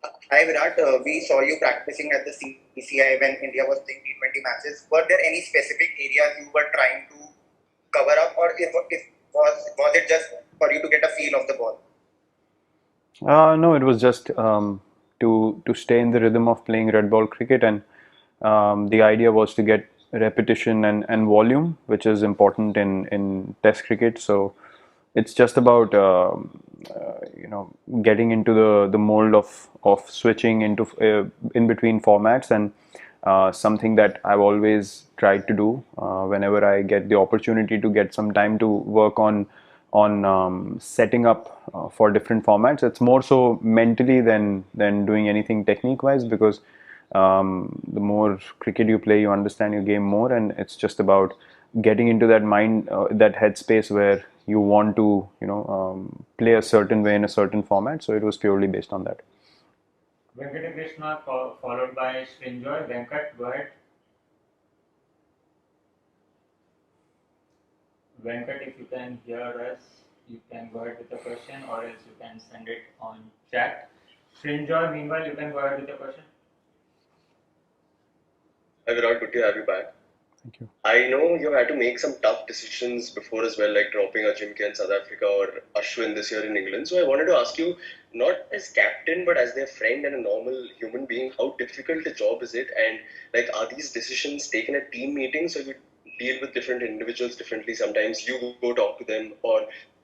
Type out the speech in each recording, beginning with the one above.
Hi Virat, we saw you practicing at the CCI when India was playing T20 matches. Were there any specific areas you were trying to cover up, or if was it just for you to get a feel of the ball? No, it was just to stay in the rhythm of playing red ball cricket, and the idea was to get repetition and volume, which is important in Test cricket. So it's just about getting into the mold of switching into in between formats, and something that I've always tried to do whenever I get the opportunity to get some time to work on setting up for different formats. It's more so mentally than doing anything technique wise, because the more cricket you play, you understand your game more, and it's just about getting into that mind, that headspace where you want to, play a certain way in a certain format. So it was purely based on that. Krishna followed by Srinjoy. Venkat, go ahead. Venkat, if you can hear us, you can go ahead with the question, or else you can send it on chat. Srinjoy, meanwhile, you can go ahead with the question. Hi Virat, good to have you back. Thank you. I know you had to make some tough decisions before as well, like dropping a Jim Kerr in South Africa or Ashwin this year in England. So I wanted to ask you, not as captain, but as their friend and a normal human being, how difficult a job is it? And like, are these decisions taken at team meetings, or you deal with different individuals differently? Sometimes you go talk to them, or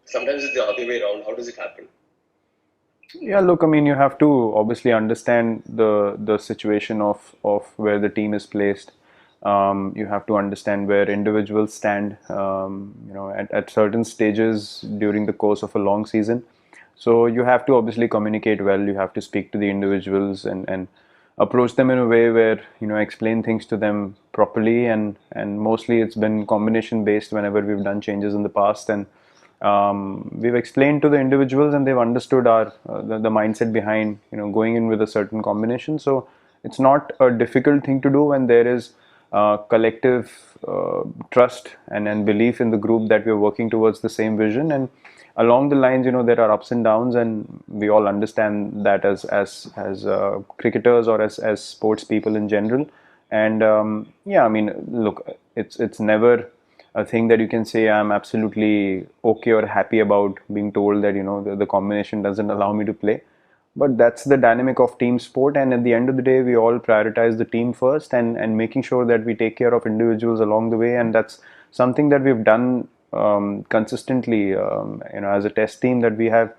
sometimes it's the other way around. How does it happen? Yeah, look, I mean, you have to obviously understand the situation of where the team is placed. You have to understand where individuals stand, at certain stages during the course of a long season. So you have to obviously communicate well. You have to speak to the individuals and approach them in a way where, explain things to them properly. And mostly it's been combination based whenever we've done changes in the past, and we've explained to the individuals, and they've understood the mindset behind, going in with a certain combination. So it's not a difficult thing to do when there is collective trust and belief in the group that we're working towards the same vision. And along the lines, there are ups and downs, and we all understand that as cricketers, or as sports people in general. And yeah, I mean, look, it's never a thing that you can say I'm absolutely okay or happy about being told that, the combination doesn't allow me to play. But that's the dynamic of team sport, and at the end of the day, we all prioritize the team first, and making sure that we take care of individuals along the way. And that's something that we've done consistently, as a test team, that we have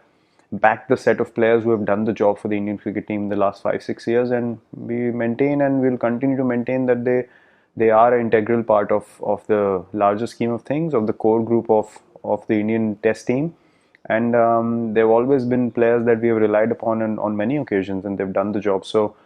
backed the set of players who have done the job for the Indian cricket team in the last 5 6 years, and we maintain and will continue to maintain that they are an integral part of the larger scheme of things, of the core group of the Indian test team. And they've always been players that we have relied upon on many occasions, and they've done the job. So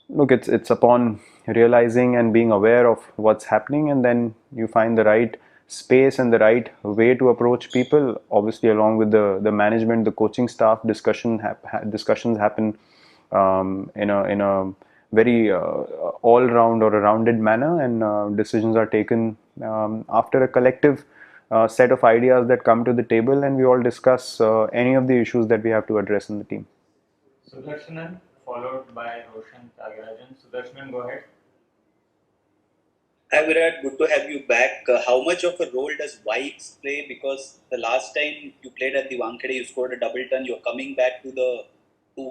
look, it's upon realizing and being aware of what's happening, and then you find the right space and the right way to approach people. Obviously, along with the management, the coaching staff, discussions happen in a very all round or a rounded manner, and decisions are taken after a collective set of ideas that come to the table, and we all discuss any of the issues that we have to address in the team. Sudarshanan, followed by Roshan Tagirajan. Sudarshanan, go ahead. Hi Virat, good to have you back. How much of a role does Wipes play? Because the last time you played at the Wankhede, you scored a double ton. You're coming back to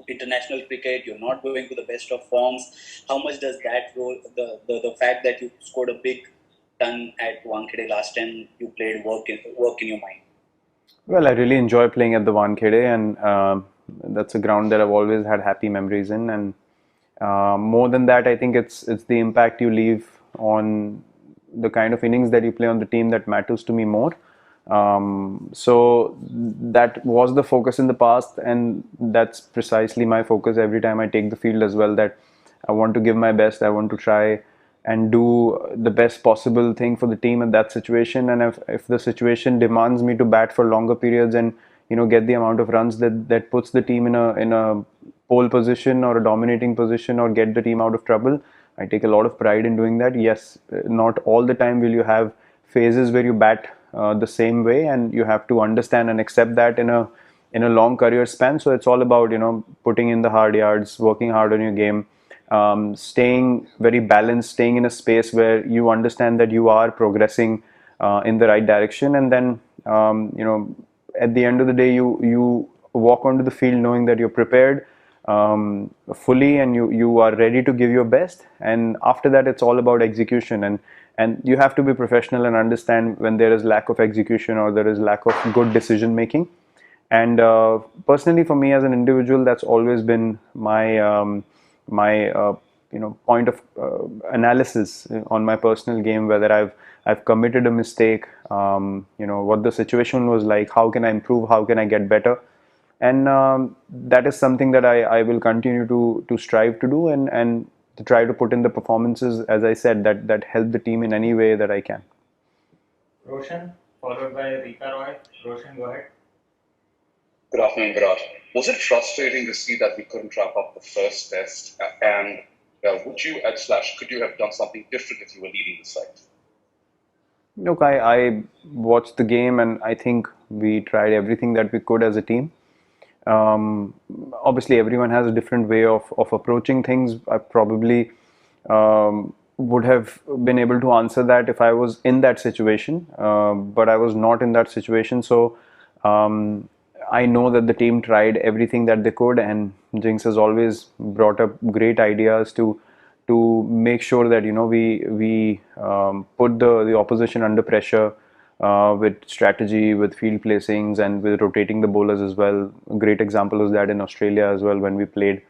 international cricket. You're not going to the best of forms. How much does that role, the fact that you scored a big ton at Wankhede last time you played, work in your mind? Well, I really enjoy playing at the Wankhede, and that's a ground that I've always had happy memories in. And more than that, I think it's the impact you leave on the kind of innings that you play on the team that matters to me more. So that was the focus in the past, and that's precisely my focus every time I take the field as well. That I want to give my best. I want to try and do the best possible thing for the team in that situation. And if the situation demands me to bat for longer periods, and get the amount of runs that puts the team in a pole position or a dominating position, or get the team out of trouble, I take a lot of pride in doing that. Yes, not all the time will you have phases where you bat the same way, and you have to understand and accept that in a long career span. So it's all about, putting in the hard yards, working hard on your game, staying very balanced, staying in a space where you understand that you are progressing in the right direction, and then at the end of the day, you walk onto the field knowing that you're prepared fully, and you are ready to give your best. And after that, it's all about execution, and you have to be professional and understand when there is lack of execution or there is lack of good decision making. And personally, for me as an individual, that's always been my point of analysis on my personal game, whether I've committed a mistake, what the situation was like, how can I improve, how can I get better. And that is something that I will continue to strive to do, and to try to put in the performances, as I said, that help the team in any way that I can. Roshan, followed by Rika Roy. Roshan, go ahead. Good afternoon, Virat. Was it frustrating to see that we couldn't wrap up the first test? And could you have done something different if you were leading the side? Look, I watched the game, and I think we tried everything that we could as a team. Obviously, everyone has a different way of approaching things. I probably would have been able to answer that if I was in that situation, but I was not in that situation. So I know that the team tried everything that they could, and Jinx has always brought up great ideas to make sure that we put the opposition under pressure with strategy, with field placings, and with rotating the bowlers as well. A great example was that in Australia as well when we played.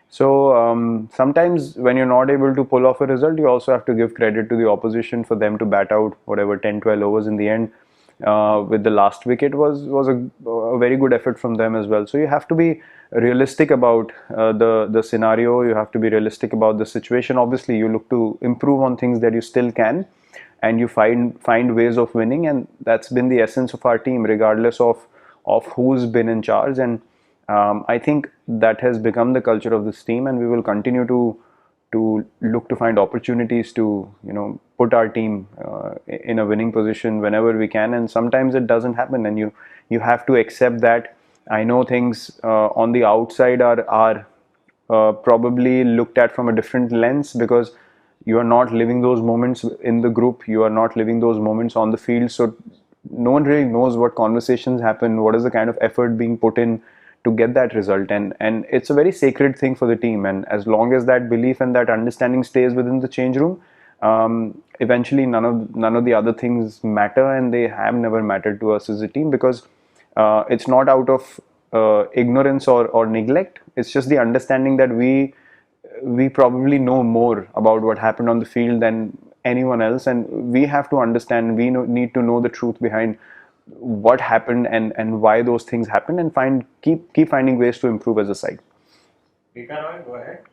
So sometimes when you're not able to pull off a result, you also have to give credit to the opposition for them to bat out whatever 10-12 overs in the end. With the last wicket was a very good effort from them as well. So you have to be realistic about the scenario. You have to be realistic about the situation. Obviously, you look to improve on things that you still can, and you find ways of winning. And that's been the essence of our team, regardless of who's been in charge. And I think that has become the culture of this team, and we will continue to look to find opportunities to put our team in a winning position whenever we can. And sometimes it doesn't happen, and you have to accept that. I know things on the outside are probably looked at from a different lens, because you are not living those moments in the group, you are not living those moments on the field, so no one really knows what conversations happen, what is the kind of effort being put in to get that result. And it's a very sacred thing for the team, and as long as that belief and that understanding stays within the change room, eventually none of the other things matter, and they have never mattered to us as a team, because it's not out of ignorance or neglect. It's just the understanding that we probably know more about what happened on the field than anyone else, and we have to understand, need to know the truth behind what happened and why those things happened, and keep finding ways to improve as a side. Rika Roy, go ahead.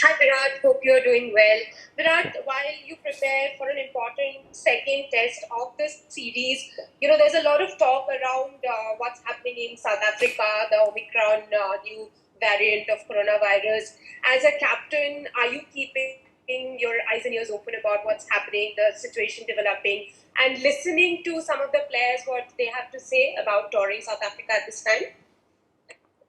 Hi Virat, hope you're doing well. Virat, while you prepare for an important second test of this series, there's a lot of talk around what's happening in South Africa, the Omicron new variant of coronavirus. As a captain, are you keeping your eyes and ears open about what's happening, the situation developing, and listening to some of the players, what they have to say about touring South Africa at this time?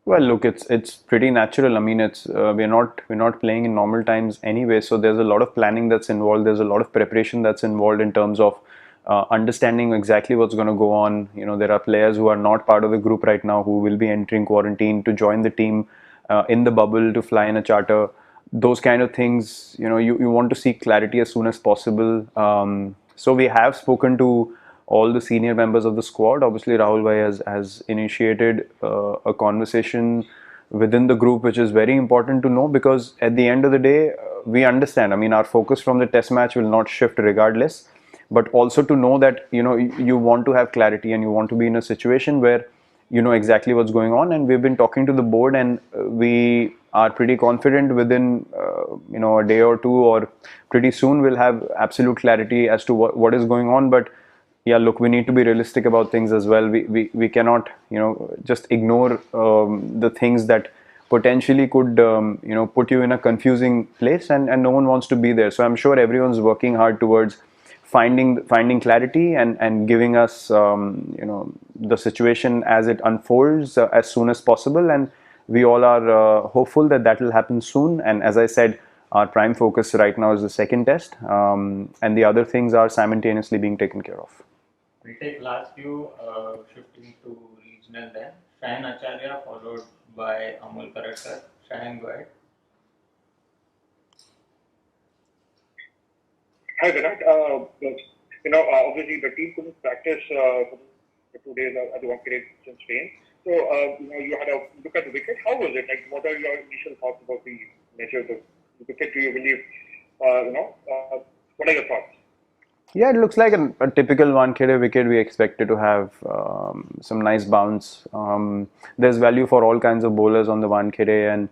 Well, look, it's pretty natural. I mean, we're not playing in normal times anyway, so there's a lot of planning that's involved. There's a lot of preparation that's involved in terms of understanding exactly what's going to go on. There are players who are not part of the group right now who will be entering quarantine to join the team in the bubble, to fly in a charter. Those kind of things, you want to seek clarity as soon as possible. So we have spoken to all the senior members of the squad. Obviously, Rahul Bhai has initiated a conversation within the group, which is very important to know, because at the end of the day, we understand. I mean, our focus from the test match will not shift regardless, but also to know that you want to have clarity, and you want to be in a situation where you know exactly what's going on. And we've been talking to the board, and we are pretty confident within a day or two, or pretty soon, we'll have absolute clarity as to what is going on. But yeah, look, we need to be realistic about things as well. We cannot just ignore the things that potentially could put you in a confusing place, and no one wants to be there. So I'm sure everyone's working hard towards finding clarity and giving us the situation as it unfolds as soon as possible, and we all are hopeful that that will happen soon. And as I said, our prime focus right now is the second test, and the other things are simultaneously being taken care of. We'll take last few, shifting to regional then. Shayan Acharya followed by Amol Karakar. Shayan, go ahead. Hi Virat. Obviously the team couldn't practice for 2 days at the Wankhede in Spain. So you had a look at the wicket. How was it? Like, what are your initial thoughts about the nature of the wicket? Do you believe? What are your thoughts? Yeah, it looks like a typical Wankhede wicket. We expected to have some nice bounce. There's value for all kinds of bowlers on the Wankhede, and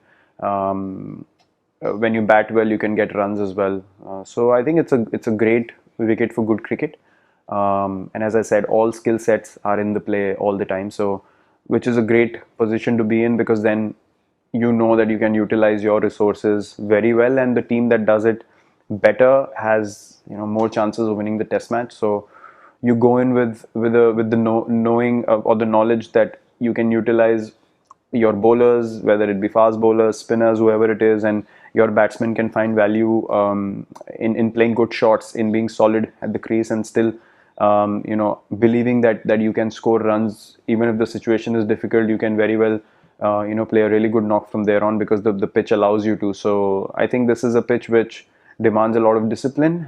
when you bat well, you can get runs as well. So I think it's a great wicket for good cricket. And as I said, all skill sets are in the play all the time. So, which is a great position to be in, because then you know that you can utilize your resources very well, and the team that does it better has more chances of winning the test match. So you go in with the knowing or the knowledge that you can utilize your bowlers, whether it be fast bowlers, spinners, whoever it is, and your batsmen can find value in playing good shots, in being solid at the crease, and still believing that you can score runs even if the situation is difficult. You can very well play a really good knock from there on, because the pitch allows you to. So I think this is a pitch which demands a lot of discipline,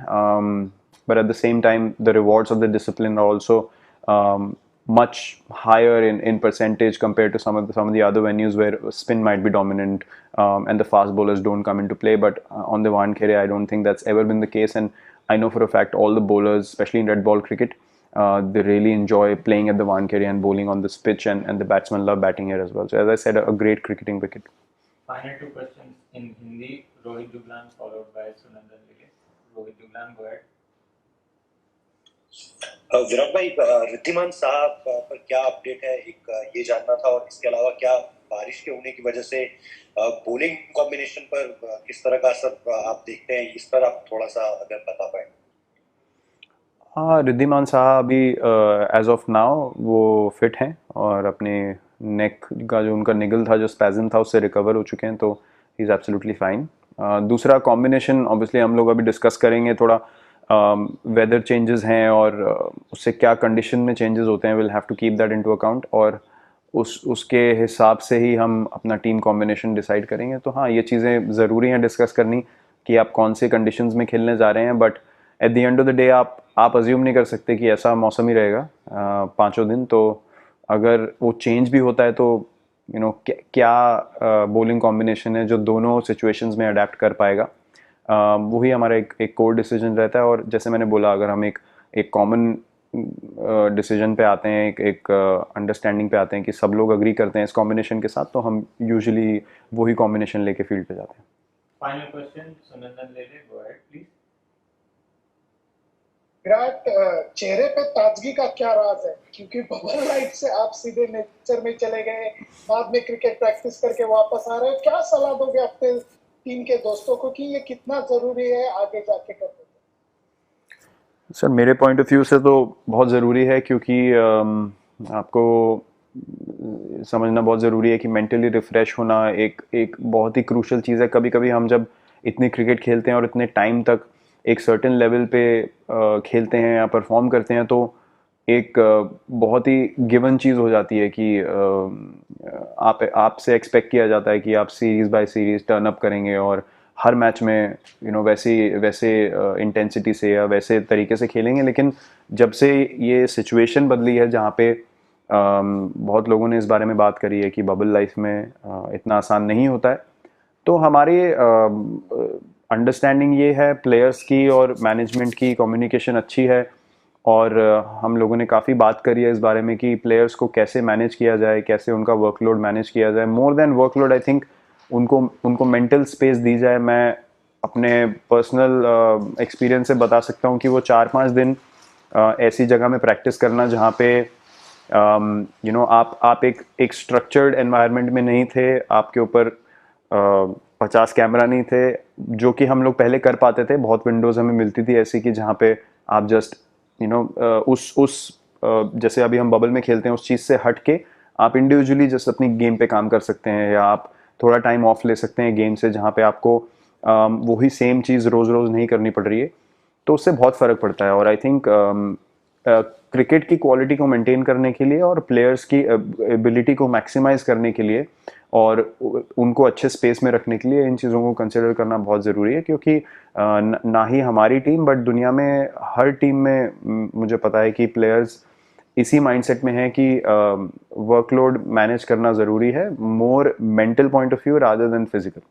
but at the same time the rewards of the discipline are also much higher in percentage compared to some of the other venues where spin might be dominant and the fast bowlers don't come into play. But on the Wankhede, I don't think that's ever been the case, and I know for a fact all the bowlers, especially in red ball cricket, they really enjoy playing at the Wankhede and bowling on this pitch, and the batsmen love batting here as well. So as I said, a great cricketing wicket. Final two questions in Hindi. Rohit Juglan followed by Sunandan Lele. Rohit Juglan, go ahead. Virat भाई, रिद्धिमान साहब पर क्या update है, एक ये जानना था, और इसके अलावा क्या बारिश के होने की वजह से बॉलिंग कॉम्बिनेशन पर किस तरह का असर आप देखते हैं, इस पर आप थोड़ा सा अगर बता पाए। हाँ, रिद्धिमान साहब अभी एज ऑफ नाउ वो फिट हैं और अपने नेक का जो उनका निगल था, जो स्पैज़म था, उससे रिकवर हो चुके हैं, तो ही इज़ एब्सोल्युटली फाइन। दूसरा कॉम्बिनेशन ऑब्वियसली हम लोग अभी डिस्कस करेंगे, थोड़ा वेदर चेंजेस हैं और उससे क्या कंडीशन में चेंजेस होते हैं, will have to keep that into account, और उसके हिसाब से ही हम अपना टीम कॉम्बिनेशन डिसाइड करेंगे। तो हाँ, ये चीज़ें ज़रूरी हैं डिस्कस करनी कि आप कौन से कंडीशंस में खेलने जा रहे हैं, but at the end of the day आप अज्यूम नहीं कर सकते कि ऐसा मौसम ही रहेगा 5 दिन। तो अगर वो चेंज भी होता है तो क्या बॉलिंग कॉम्बिनेशन है जो दोनों सिचुएशंस में अडेप्ट कर पाएगा, वही हमारा एक कोर डिसीजन रहता है। और जैसे मैंने बोला, अगर हम एक कॉमन डिसीजन पे आते हैं, एक अंडरस्टैंडिंग पे आते हैं कि सब लोग अग्री करते हैं इस कॉम्बिनेशन के साथ, तो हम यूजुअली वही कॉम्बिनेशन लेके फील्ड पे जाते हैं। फाइनल क्वेश्चन, सुनंदन लेले, गो अहेड प्लीज। विराट, चेहरे पे ताजगी का क्या राज है? क्योंकि बबल लाइफ से आप सीधे नेचर में चले गए, बाद में क्रिकेट प्रैक्टिस करके वापस आ रहे हैं। क्या सलाह दोगे अपने टीम के दोस्तों को कि ये कितना जरूरी है आगे जाके करने? सर, मेरे पॉइंट ऑफ व्यू से तो बहुत ज़रूरी है, क्योंकि आपको समझना बहुत ज़रूरी है कि मेंटली रिफ़्रेश होना एक बहुत ही क्रूशल चीज़ है। कभी कभी हम जब इतनी क्रिकेट खेलते हैं और इतने टाइम तक एक सर्टेन लेवल पे खेलते हैं या परफॉर्म करते हैं, तो एक बहुत ही गिवन चीज़ हो जाती है कि आपसे एक्सपेक्ट किया जाता है कि आप series by series turn up करेंगे और हर मैच में वैसे इंटेंसिटी से या वैसे तरीके से खेलेंगे। लेकिन जब से ये सिचुएशन बदली है, जहाँ पे बहुत लोगों ने इस बारे में बात करी है कि बबल लाइफ में इतना आसान नहीं होता है, तो हमारी अंडरस्टैंडिंग ये है प्लेयर्स की और मैनेजमेंट की, कम्युनिकेशन अच्छी है, और हम लोगों ने काफ़ी बात करी है इस बारे में कि प्लेयर्स को कैसे मैनेज किया जाए, कैसे उनका वर्कलोड मैनेज किया जाए। More than workload, I think उनको मेंटल स्पेस दी जाए। मैं अपने पर्सनल एक्सपीरियंस से बता सकता हूँ कि वो 4-5 दिन ऐसी जगह में प्रैक्टिस करना जहाँ पे आप एक स्ट्रक्चर्ड एनवायरनमेंट में नहीं थे, आपके ऊपर 50 कैमरा नहीं थे, जो कि हम लोग पहले कर पाते थे। बहुत विंडोज़ हमें मिलती थी ऐसी कि जहाँ पे आप जस्ट उस जैसे अभी हम बबल में खेलते हैं उस चीज़ से हट के आप इंडिविजुअली जस्ट अपनी गेम पे काम कर सकते हैं, या आप थोड़ा टाइम ऑफ ले सकते हैं गेम से जहाँ पे आपको वही सेम चीज़ रोज़ रोज़ नहीं करनी पड़ रही है, तो उससे बहुत फ़र्क पड़ता है। और आई थिंक क्रिकेट की क्वालिटी को मेंटेन करने के लिए और प्लेयर्स की एबिलिटी को मैक्सिमाइज करने के लिए और उनको अच्छे स्पेस में रखने के लिए इन चीज़ों को कंसिडर करना बहुत ज़रूरी है, क्योंकि ना ही हमारी टीम बट दुनिया में हर टीम में मुझे पता है कि प्लेयर्स इसी माइंडसेट में है कि वर्कलोड मैनेज करना ज़रूरी है, more mental point of view rather than physical.